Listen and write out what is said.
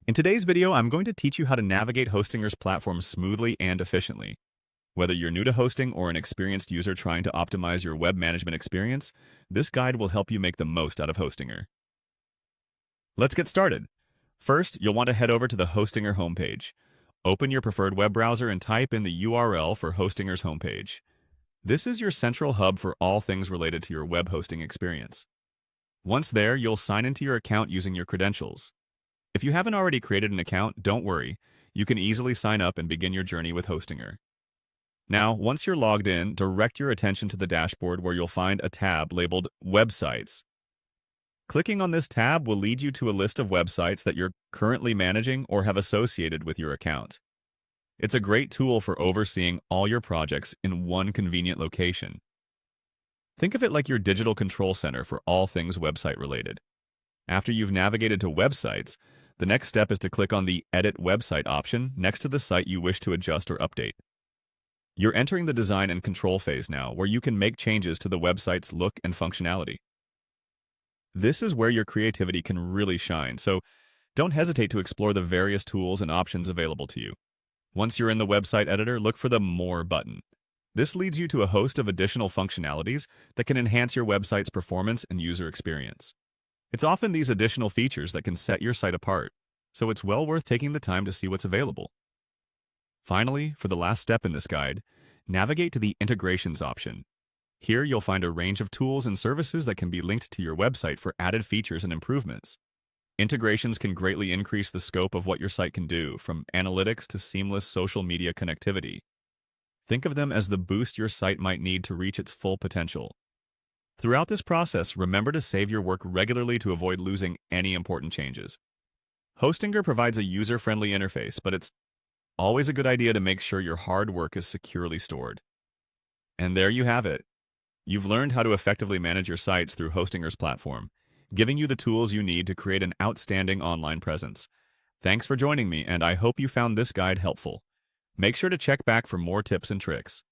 In today's video, I'm going to teach you how to navigate Hostinger's platform smoothly and efficiently. Whether you're new to hosting or an experienced user trying to optimize your web management experience, this guide will help you make the most out of Hostinger. Let's get started. First, you'll want to head over to the Hostinger homepage. Open your preferred web browser and type in the URL for Hostinger's homepage. This is your central hub for all things related to your web hosting experience. Once there, you'll sign into your account using your credentials. If you haven't already created an account, don't worry. You can easily sign up and begin your journey with Hostinger. Now, once you're logged in, direct your attention to the dashboard where you'll find a tab labeled Websites. Clicking on this tab will lead you to a list of websites that you're currently managing or have associated with your account. It's a great tool for overseeing all your projects in one convenient location. Think of it like your digital control center for all things website related. After you've navigated to Websites, the next step is to click on the Edit Website option next to the site you wish to adjust or update. You're entering the design and control phase now, where you can make changes to the website's look and functionality. This is where your creativity can really shine, so don't hesitate to explore the various tools and options available to you. Once you're in the website editor, look for the More button. This leads you to a host of additional functionalities that can enhance your website's performance and user experience. It's often these additional features that can set your site apart, so it's well worth taking the time to see what's available. Finally, for the last step in this guide, navigate to the Integrations option. Here you'll find a range of tools and services that can be linked to your website for added features and improvements. Integrations can greatly increase the scope of what your site can do, from analytics to seamless social media connectivity. Think of them as the boost your site might need to reach its full potential. Throughout this process, remember to save your work regularly to avoid losing any important changes. Hostinger provides a user-friendly interface, but it's always a good idea to make sure your hard work is securely stored. And there you have it. You've learned how to effectively manage your sites through Hostinger's platform, giving you the tools you need to create an outstanding online presence. Thanks for joining me, and I hope you found this guide helpful. Make sure to check back for more tips and tricks.